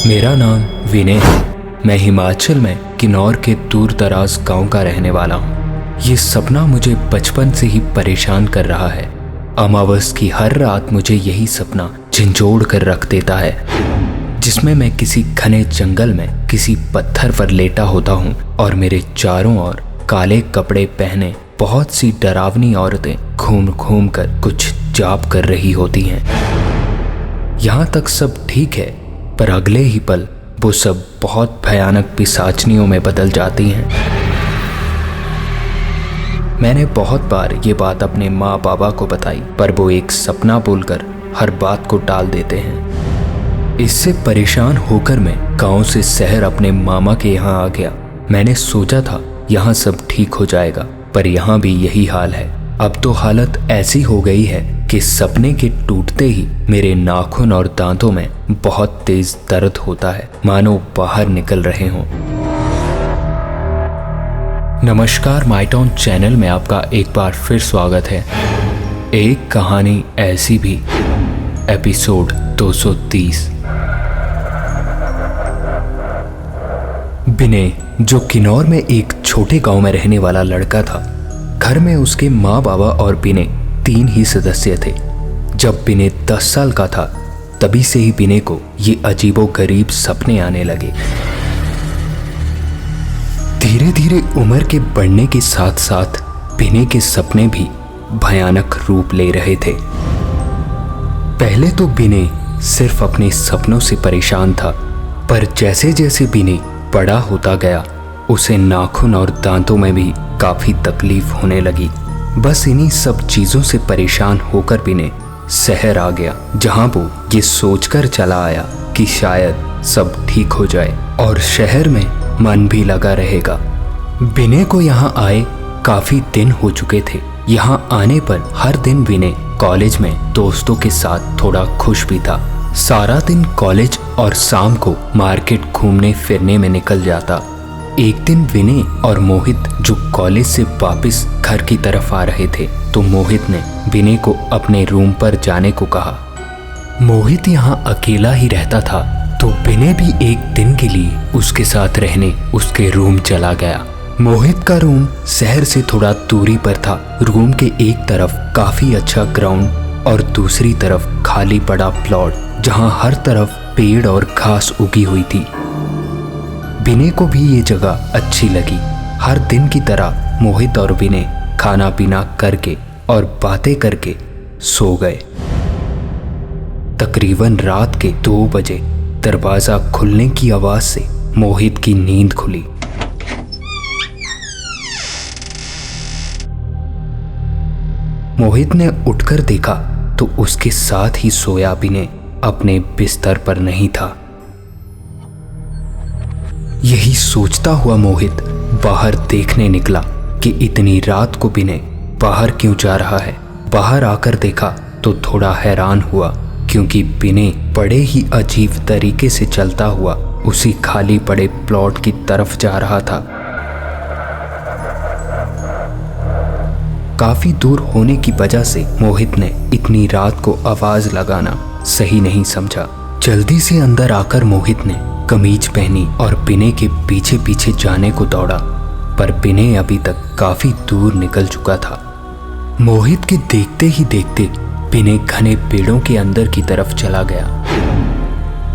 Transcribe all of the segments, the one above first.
मेरा नाम विनय है। मैं हिमाचल में किन्नौर के दूर दराज गांव का रहने वाला हूँ। ये सपना मुझे बचपन से ही परेशान कर रहा है। अमावस की हर रात मुझे यही सपना झंझोड़ कर रख देता है, जिसमें मैं किसी घने जंगल में किसी पत्थर पर लेटा होता हूँ और मेरे चारों ओर काले कपड़े पहने बहुत सी डरावनी औरतें घूम घूम कर कुछ जाप कर रही होती हैं। यहाँ तक सब ठीक है, पर अगले ही पल वो सब बहुत भयानक पिशाचनियों में बदल जाती हैं। मैंने बहुत बार ये बात अपने माँ बाबा को बताई, पर वो एक सपना बोलकर हर बात को टाल देते हैं। इससे परेशान होकर मैं गांव से शहर अपने मामा के यहाँ आ गया। मैंने सोचा था यहाँ सब ठीक हो जाएगा, पर यहाँ भी यही हाल है। अब तो हालत ऐसी हो गई है कि सपने के टूटते ही मेरे नाखून और दांतों में बहुत तेज दर्द होता है, मानो बाहर निकल रहे हों। नमस्कार, माय टाउन चैनल में आपका एक बार फिर स्वागत है। एक कहानी ऐसी भी, एपिसोड 230। विनय, जो किन्नौर में एक छोटे गांव में रहने वाला लड़का था। घर में उसके माँ बाबा और विनय 3 ही सदस्य थे। जब विनय 10 साल का था, तभी से ही विनय को ये अजीबोगरीब सपने आने लगे। धीरे धीरे उम्र के बढ़ने के साथ साथ विनय के सपने भी भयानक रूप ले रहे थे। पहले तो विनय सिर्फ अपने सपनों से परेशान था, पर जैसे जैसे विनय बड़ा होता गया, उसे नाखून और दांतों में भी काफी तकलीफ होने लगी। बस इन्हीं सब चीजों से परेशान होकर विनय शहर आ गया, जहां वो ये सोचकर चला आया कि शायद सब ठीक हो जाए और शहर में मन भी लगा रहेगा। विनय को यहाँ आए काफी दिन हो चुके थे। यहाँ आने पर हर दिन विनय कॉलेज में दोस्तों के साथ थोड़ा खुश भी था। सारा दिन कॉलेज और शाम को मार्केट घूमने फिरने में निकल जाता। एक दिन विनय और मोहित जो कॉलेज से वापस घर की तरफ आ रहे थे, तो मोहित ने विनय को अपने रूम पर जाने को कहा। मोहित यहाँ अकेला ही रहता था, तो विनय भी एक दिन के लिए उसके साथ रहने उसके रूम चला गया। मोहित का रूम शहर से थोड़ा दूरी पर था। रूम के एक तरफ काफी अच्छा ग्राउंड और दूसरी तरफ खाली पड़ा प्लॉट, जहाँ हर तरफ पेड़ और घास उगी हुई थी। विनय को भी ये जगह अच्छी लगी। हर दिन की तरह मोहित और विनय खाना पीना करके और बातें करके सो गए। तकरीबन रात के 2 बजे दरवाजा खुलने की आवाज से मोहित की नींद खुली। मोहित ने उठकर देखा तो उसके साथ ही सोया विनय अपने बिस्तर पर नहीं था। यही सोचता हुआ मोहित बाहर देखने निकला कि इतनी रात को विनय बाहर क्यों जा रहा है। बाहर आकर देखा तो थोड़ा हैरान हुआ, क्योंकि विनय बड़े ही अजीब तरीके से चलता हुआ उसी खाली पड़े प्लॉट की तरफ जा रहा था। काफी दूर होने की वजह से मोहित ने इतनी रात को आवाज लगाना सही नहीं समझा। जल्दी से अंदर आकर मोहित ने कमीज पहनी और विनय के पीछे पीछे जाने को दौड़ा, पर विनय अभी तक काफी दूर निकल चुका था। मोहित के देखते ही देखते विनय घने पेड़ों के अंदर की तरफ चला गया।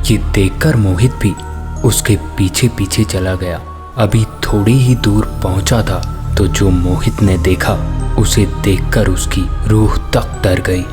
ये देखकर मोहित भी उसके पीछे पीछे चला गया। अभी थोड़ी ही दूर पहुंचा था तो जो मोहित ने देखा, उसे देखकर उसकी रूह तक डर गई।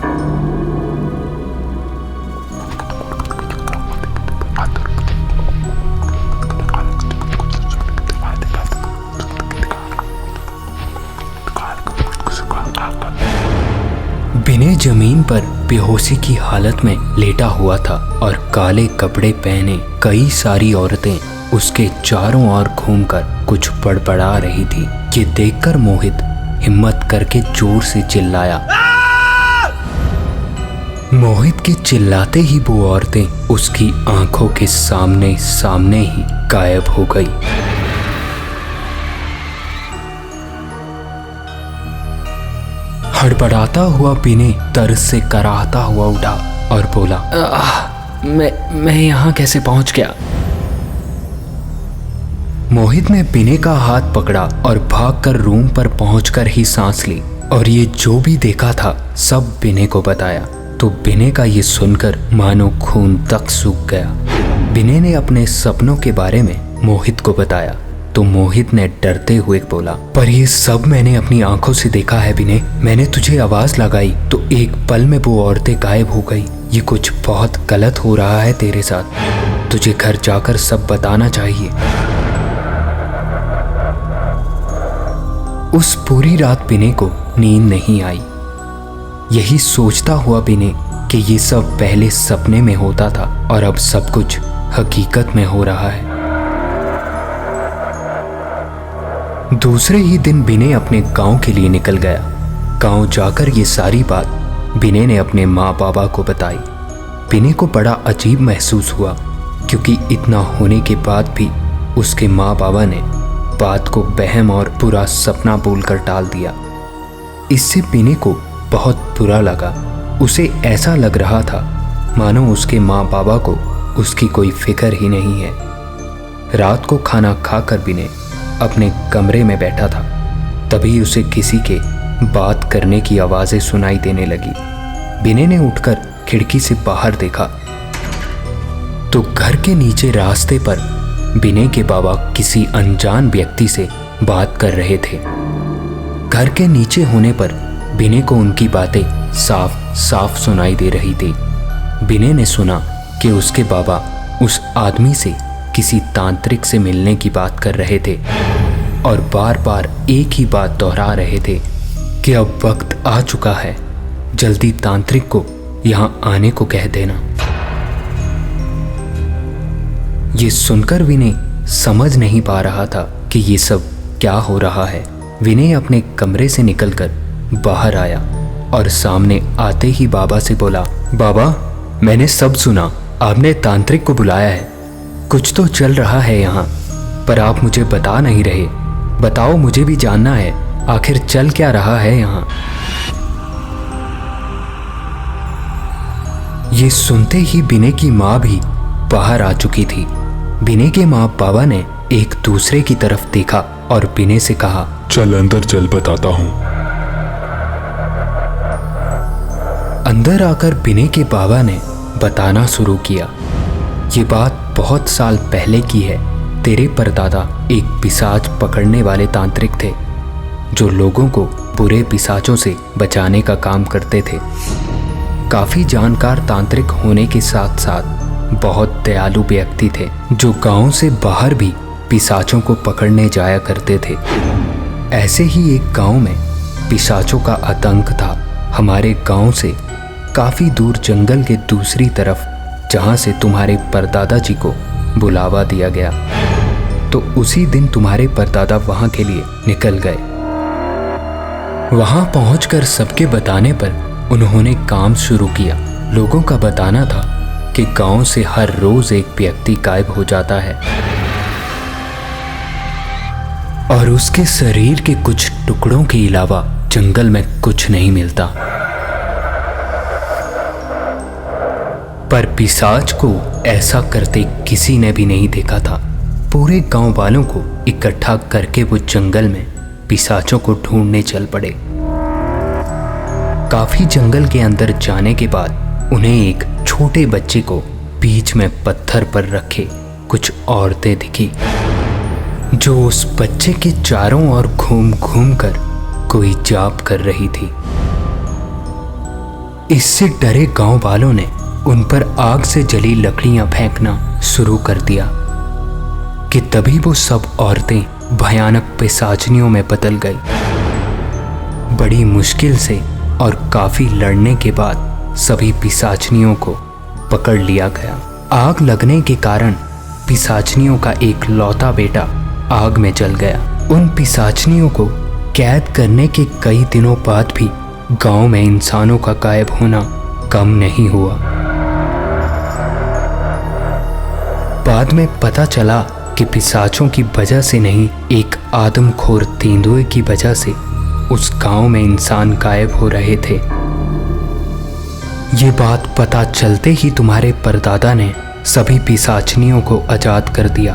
विनय जमीन पर बेहोशी की हालत में लेटा हुआ था और काले कपड़े पहने कई सारी औरतें उसके चारों ओर घूमकर कुछ बड़बड़ा रही थी। ये देखकर मोहित हिम्मत करके जोर से चिल्लाया। मोहित के चिल्लाते ही वो औरतें उसकी आंखों के सामने सामने ही गायब हो गई। हड़बड़ाता हुआ विनय तरस से कराहता हुआ उठा और बोला, मैं यहाँ कैसे पहुंच गया? मोहित ने बिने का हाथ पकड़ा और भागकर रूम पर पहुंचकर ही सांस ली और ये जो भी देखा था सब बिने को बताया। तो बिने का ये सुनकर मानो खून तक सूख गया। बिने ने अपने सपनों के बारे में मोहित को बताया तो मोहित ने डरते हुए बोला, पर ये सब मैंने अपनी आंखों से देखा है बिने। मैंने तुझे आवाज लगाई तो एक पल में वो औरतें गायब हो गई। ये कुछ बहुत गलत हो रहा है तेरे साथ। तुझे घर जाकर सब बताना चाहिए। उस पूरी रात बिने को नींद नहीं आई। यही सोचता हुआ बिने कि ये सब पहले सपने में होता था और अब सब कुछ हकीकत में हो रहा है। दूसरे ही दिन बिने अपने गांव के लिए निकल गया। गांव जाकर ये सारी बात बिने ने अपने माँ बाबा को बताई। बिने को बड़ा अजीब महसूस हुआ क्योंकि इतना होने के बाद भी उसके माँ बाबा ने बात को वहम और बुरा सपना बोलकर टाल दिया। इससे बिने को बहुत बुरा लगा। उसे ऐसा लग रहा था मानो उसके माँ बाबा को उसकी कोई फिक्र ही नहीं है। रात को खाना खाकर बिने अपने कमरे में बैठा था, तभी उसे किसी के बात करने की आवाज़ें सुनाई देने लगी। बिने ने उठकर खिड़की से बाहर देखा तो घर के नीचे रास्ते पर बिने के बाबा किसी अनजान व्यक्ति से बात कर रहे थे। घर के नीचे होने पर बिने को उनकी बातें साफ साफ सुनाई दे रही थी। बिने ने सुना कि उसके बाबा उस आदमी से किसी तांत्रिक से मिलने की बात कर रहे थे और बार बार एक ही बात दोहरा रहे थे कि अब वक्त आ चुका है, जल्दी तांत्रिक को यहाँ आने को कह देना। ये सुनकर विनय समझ नहीं पा रहा था कि ये सब क्या हो रहा है। विनय अपने कमरे से निकलकर बाहर आया और सामने आते ही बाबा से बोला, बाबा मैंने सब सुना, आपने तांत्रिक को बुलाया है। कुछ तो चल रहा है यहाँ, पर आप मुझे बता नहीं रहे। बताओ, मुझे भी जानना है आखिर चल क्या रहा है यहाँ। ये सुनते ही बिने की माँ भी बाहर आ चुकी थी। बिने के माँ बाबा ने एक दूसरे की तरफ देखा और बिने से कहा, चल अंदर चल, बताता हूँ। अंदर आकर बिने के बाबा ने बताना शुरू किया। ये बात बहुत साल पहले की है। तेरे परदादा एक पिशाच पकड़ने वाले तांत्रिक थे जो लोगों को बुरे पिशाचों से बचाने का काम करते थे। काफी जानकार तांत्रिक होने के साथ साथ बहुत दयालु व्यक्ति थे जो गांव से बाहर भी पिशाचों को पकड़ने जाया करते थे। ऐसे ही एक गांव में पिशाचों का आतंक था। हमारे गांव से काफी दूर जंगल के दूसरी तरफ, जहां से तुम्हारे परदादा जी को बुलावा दिया गया, तो उसी दिन तुम्हारे परदादा वहां के लिए निकल गए। वहां पहुंचकर सबके बताने पर उन्होंने काम शुरू किया। लोगों का बताना था कि गांव से हर रोज एक व्यक्ति गायब हो जाता है और उसके शरीर के कुछ टुकड़ों के अलावा जंगल में कुछ नहीं मिलता। पर पिशाच को ऐसा करते किसी ने भी नहीं देखा था। पूरे गांव वालों को इकट्ठा करके वो जंगल में पिशाचों को ढूंढने चल पड़े। काफी जंगल के अंदर जाने के बाद उन्हें एक छोटे बच्चे को बीच में पत्थर पर रखे कुछ औरतें दिखी जो उस बच्चे के चारों ओर घूम घूम कर कोई जाप कर रही थी। इससे डरे गांव वालों ने उन पर आग से जली लकड़ियां फेंकना शुरू कर दिया कि तभी वो सब औरतें भयानक पिशाचनियों में बदल गई। बड़ी मुश्किल से और काफी लड़ने के बाद सभी पिशाचनियों को पकड़ लिया गया। आग लगने के कारण पिशाचनियों का एक लौता बेटा आग में जल गया। उन पिशाचनियों को कैद करने के कई दिनों बाद भी गांव में इंसानों का गायब होना कम नहीं हुआ। बाद में पता चला कि पिशाचों की वजह से नहीं, एक आदमखोर तेंदुए की वजह से उस गांव में इंसान गायब हो रहे थे। ये बात पता चलते ही तुम्हारे परदादा ने सभी पिशाचनियों को आजाद कर दिया,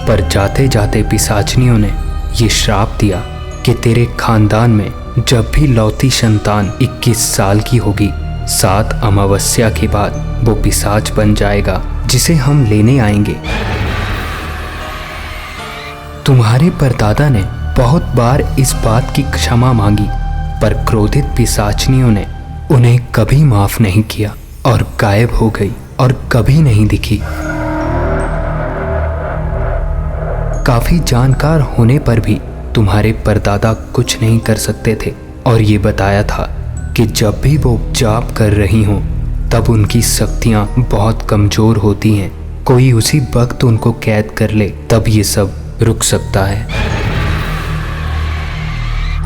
पर जाते जाते पिशाचनियों ने ये श्राप दिया कि तेरे खानदान में जब भी लौती संतान 21 साल की होगी, 7 अमावस्या के बाद वो पिशाच बन जाएगा जिसे हम लेने आएंगे। तुम्हारे परदादा ने बहुत बार इस बात की क्षमा मांगी, पर क्रोधित पिशाचनियों ने उन्हें कभी माफ नहीं किया और गायब हो गई और कभी नहीं दिखी। काफी जानकार होने पर भी तुम्हारे परदादा कुछ नहीं कर सकते थे और ये बताया था कि जब भी वो जाप कर रही हों तब उनकी शक्तियां बहुत कमजोर होती हैं। कोई उसी वक्त उनको कैद कर ले तब ये सब रुक सकता है।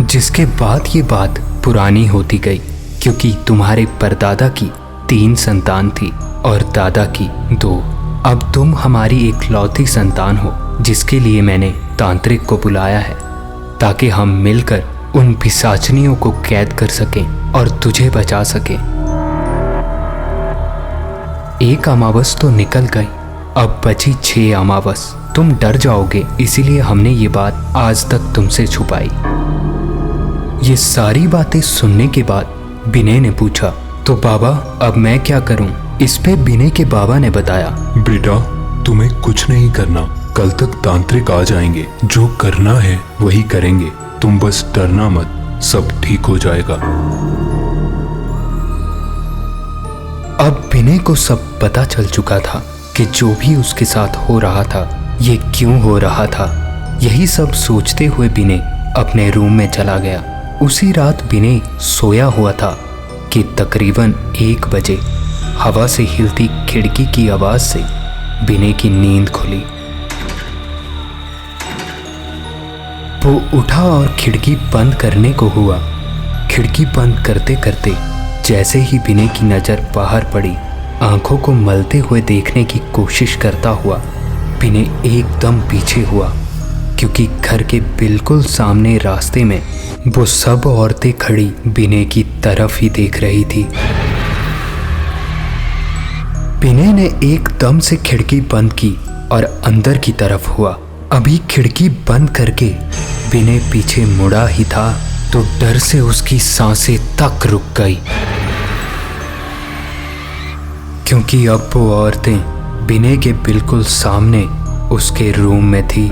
जिसके बाद ये बात पुरानी होती गई, क्योंकि तुम्हारे परदादा की 3 संतान थी और दादा की 2। अब तुम हमारी एक लौती संतान हो, जिसके लिए मैंने तांत्रिक को बुलाया है ताकि हम मिलकर उन पिशाचनियों को कैद कर सकें और तुझे बचा सकें। एक अमावस तो निकल गई, अब बची 6 अमावस। तुम डर जाओगे, इसीलिए हमने ये बात आज तक तुमसे छुपाई। ये सारी बातें सुनने के बाद विनय ने पूछा, तो बाबा अब मैं क्या करूं? इस पे विनय के बाबा ने बताया, बेटा तुम्हें कुछ नहीं करना, कल तक तांत्रिक आ जाएंगे, जो करना है वही करेंगे, तुम बस डरना मत, सब ठीक हो जाएगा। अब विनय को सब पता चल चुका था कि जो भी उसके साथ हो रहा था ये क्यों हो रहा था। यही सब सोचते हुए विनय अपने रूम में चला गया। उसी रात विनय सोया हुआ था कि तकरीबन 1 बजे हवा से हिलती खिड़की की आवाज से विनय की नींद खुली। वो उठा और खिड़की बंद करने को हुआ। खिड़की बंद करते करते जैसे ही विनय की नज़र बाहर पड़ी, आंखों को मलते हुए देखने की कोशिश करता हुआ विनय एकदम पीछे हुआ, क्योंकि घर के बिल्कुल सामने रास्ते में वो सब औरतें खड़ी विनय की तरफ ही देख रही थी। विनय ने एकदम से खिड़की बंद की और अंदर की तरफ हुआ। अभी खिड़की बंद करके विनय पीछे मुड़ा ही था तो डर से उसकी सांसें तक रुक गई, क्योंकि अब वो औरतें विनय के बिल्कुल सामने उसके रूम में थी।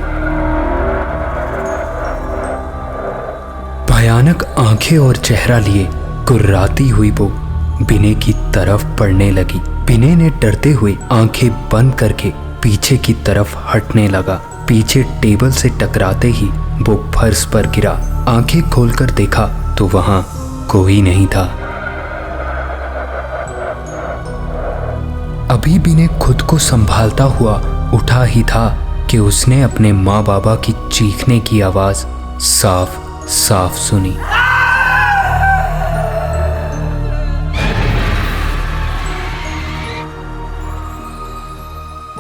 भयानक आंखें और चेहरा लिए गुर्राती हुई वो विनय की तरफ बढ़ने लगी। विनय ने डरते हुए आंखें बंद करके पीछे की तरफ हटने लगा। पीछे टेबल से टकराते ही वो फर्श पर गिरा। आंखें खोलकर देखा तो वहां कोई नहीं था। अभी विनय खुद को संभालता हुआ उठा ही था कि उसने अपने माँ बाबा की चीखने की आवाज साफ साफ सुनी।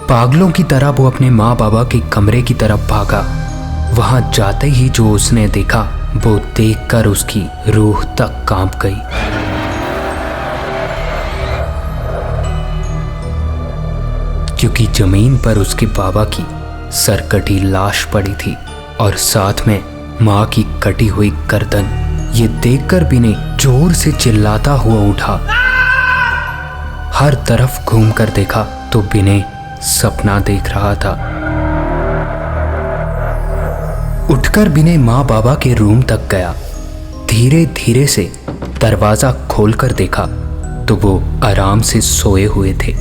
पागलों की तरह वो अपने माँ बाबा के कमरे की तरफ भागा। वहां जाते ही जो उसने देखा वो देखकर उसकी रूह तक कांप गई। क्योंकि जमीन पर उसके बाबा की सरकटी लाश पड़ी थी और साथ में माँ की कटी हुई गर्दन। ये देखकर विनय जोर से चिल्लाता हुआ उठा। हर तरफ घूमकर देखा तो विनय सपना देख रहा था। उठकर विनय माँ बाबा के रूम तक गया। धीरे धीरे से दरवाजा खोलकर देखा तो वो आराम से सोए हुए थे।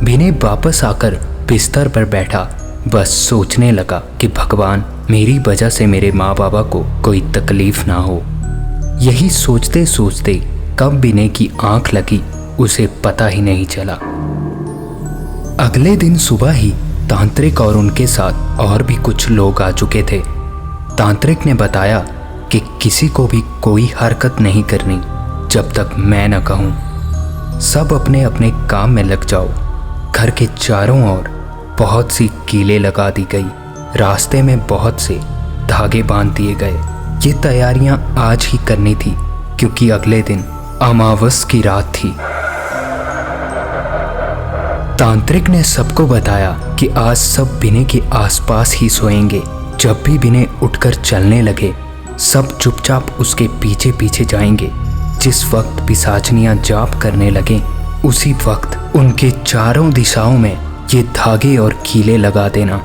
विनय वापस आकर बिस्तर पर बैठा, बस सोचने लगा कि भगवान मेरी वजह से मेरे माँ बाबा को कोई तकलीफ ना हो। यही सोचते सोचते कब विनय की आंख लगी उसे पता ही नहीं चला। अगले दिन सुबह ही तांत्रिक और उनके साथ और भी कुछ लोग आ चुके थे। तांत्रिक ने बताया कि किसी को भी कोई हरकत नहीं करनी जब तक मैं न कहूँ। सब अपने अपने काम में लग जाओ। घर के चारों ओर बहुत सी कीलें लगा दी गई। रास्ते में बहुत से धागे बांध दिए गए। ये तैयारियां आज ही करनी थी क्योंकि अगले दिन अमावस की रात थी। तांत्रिक ने सबको बताया कि आज सब बिने के आसपास ही सोएंगे। जब भी बिने उठकर चलने लगे सब चुपचाप उसके पीछे पीछे जाएंगे। जिस वक्त पिशाचनियां जाप करने लगे उसी वक्त उनके चारों दिशाओं में ये धागे और कीले लगा देना।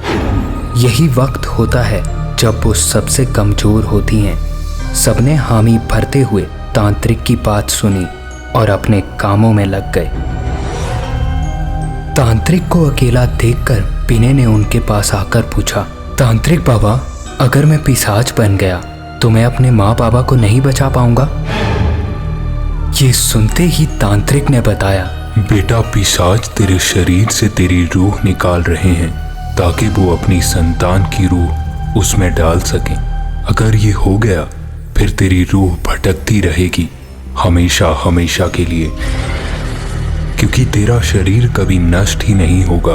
यही वक्त होता है जब वो सबसे कमजोर होती हैं। सबने हामी भरते हुए तांत्रिक की बात सुनी और अपने कामों में लग गए। तांत्रिक को अकेला देखकर बिने ने उनके पास आकर पूछा, तांत्रिक बाबा, अगर मैं पिशाच बन गया तो मैं अपने माँ बाबा को नहीं बचा पाऊंगा? ये सुनते ही तांत्रिक ने बताया, बेटा, पिशाच तेरे शरीर से तेरी रूह निकाल रहे हैं ताकि वो अपनी संतान की रूह उसमें डाल सकें। अगर ये हो गया फिर तेरी रूह भटकती रहेगी हमेशा हमेशा के लिए, क्योंकि तेरा शरीर कभी नष्ट ही नहीं होगा,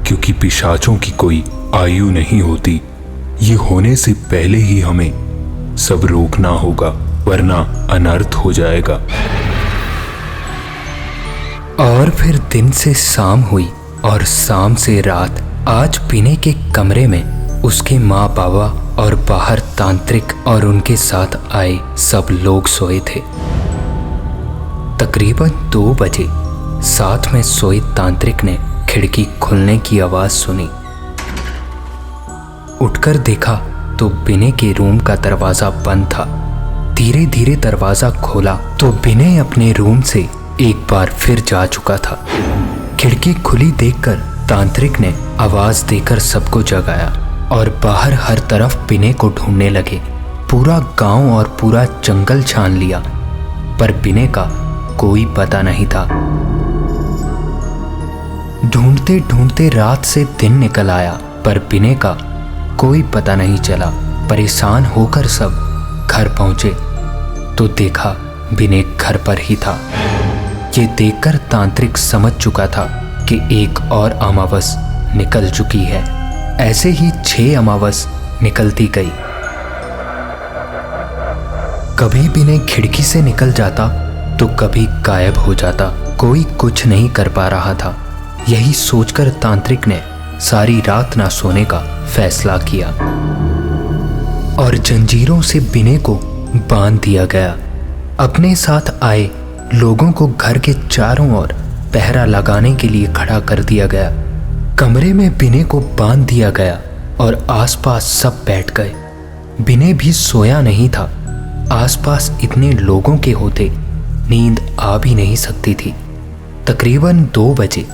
क्योंकि पिशाचों की कोई आयु नहीं होती। ये होने से पहले ही हमें सब रोकना होगा, वरना अनर्थ हो जाएगा। और फिर दिन से शाम हुई और शाम से रात। आज बिने के कमरे में उसके माँ बाबा और बाहर तांत्रिक और उनके साथ आए सब लोग सोए थे। तकरीबन 2 बजे साथ में सोए तांत्रिक ने खिड़की खुलने की आवाज सुनी। उठकर देखा तो बिने के रूम का दरवाजा बंद था। धीरे धीरे दरवाजा खोला तो बिने अपने रूम से एक बार फिर जा चुका था। खिड़की खुली देखकर तांत्रिक ने आवाज देकर सबको जगाया और बाहर हर तरफ बिने को ढूंढने लगे। पूरा गांव और पूरा जंगल छान लिया पर बिने का कोई पता नहीं था। ढूंढते ढूंढते रात से दिन निकल आया पर बिने का कोई पता नहीं चला। परेशान होकर सब घर पहुंचे तो देखा बिने घर पर ही था। ये देखकर तांत्रिक समझ चुका था कि एक और अमावस निकल चुकी है। ऐसे ही 6 अमावस निकलती गई। कभी बिने खिड़की से निकल जाता तो कभी गायब हो जाता। कोई कुछ नहीं कर पा रहा था। यही सोचकर तांत्रिक ने सारी रात ना सोने का फैसला किया और जंजीरों से बिने को बांध दिया गया। अपने साथ आए लोगों को घर के चारों ओर पहरा लगाने के लिए खड़ा कर दिया गया। कमरे में बिने को बांध दिया गया और आसपास सब बैठ गए। बिने भी सोया नहीं था। आसपास इतने लोगों के होते नींद आ भी नहीं सकती थी। तकरीबन 2 बजे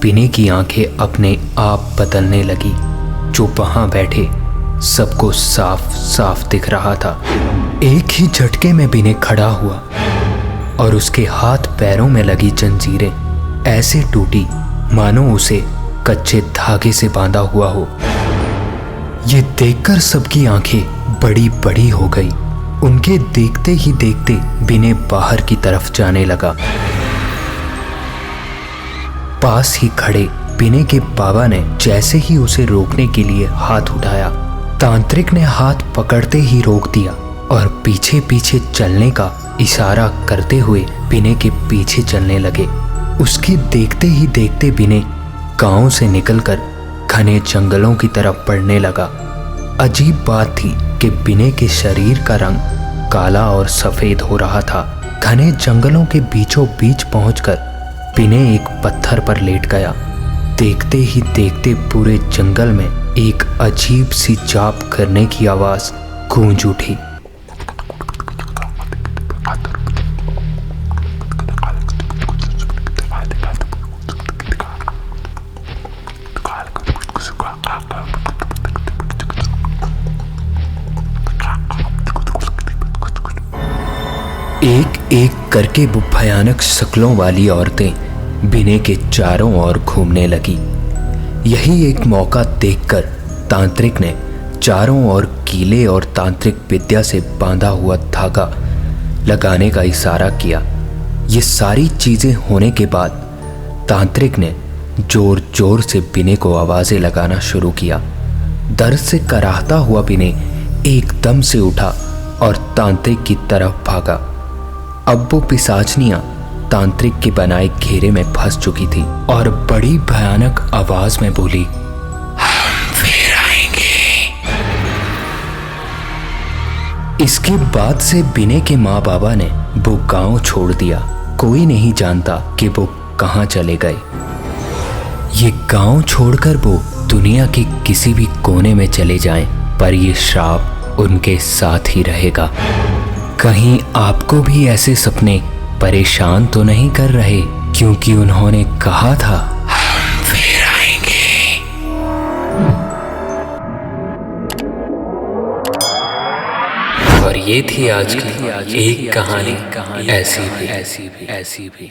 बिने की आंखें अपने आप बदलने लगी। जो वहां बैठे सबको साफ साफ दिख रहा था। एक ही झटके में बिने खड़ा हुआ और उसके हाथ पैरों में लगी जंजीरें ऐसे टूटी मानो उसे कच्चे धागे से बांधा हुआ हो। ये देखकर सबकी आंखें बड़ी बड़ी हो गई। उनके देखते ही देखते बिने बाहर की तरफ जाने लगा। पास ही खड़े बिने के बाबा ने जैसे ही उसे रोकने के लिए हाथ उठाया, तांत्रिक ने हाथ पकड़ते ही रोक दिया और पीछे पीछे चलने का इशारा करते हुए बिने के पीछे चलने लगे। उसके देखते ही देखते बिने गांव से निकलकर घने जंगलों की तरफ बढ़ने लगा। अजीब बात थी कि बिने के शरीर का रंग काला और सफेद हो रहा था। घने जंगलों के बीचों बीच पहुंचकर बिने एक पत्थर पर लेट गया। देखते ही देखते पूरे जंगल में एक अजीब सी जाप करने की आवाज गूंज उठी। एक एक करके वो भयानक शक्लों वाली औरतें बिने के चारों ओर घूमने लगी। यही एक मौका देखकर तांत्रिक ने चारों ओर कीले और तांत्रिक विद्या से बांधा हुआ धागा लगाने का इशारा किया। ये सारी चीजें होने के बाद तांत्रिक ने जोर जोर से बिने को आवाजें लगाना शुरू किया। दर्द से कराहता हुआ बिने एकदम से उठा और तांत्रिक की तरफ भागा। अब वो पिशाचनियां तांत्रिक के बनाए घेरे में फंस चुकी थी और बड़ी भयानक आवाज में बोली, हम फिर आएंगे। इसके बाद से बिने के माँ बाबा ने वो गांव छोड़ दिया। कोई नहीं जानता कि वो कहाँ चले गए। ये गांव छोड़कर वो दुनिया के किसी भी कोने में चले जाएं, पर ये श्राप उनके साथ ही रहेगा। कहीं आपको भी ऐसे सपने परेशान तो नहीं कर रहे, क्योंकि उन्होंने कहा था हम फिर आएंगे। और ये थी आज की एक कहानी ऐसी भी।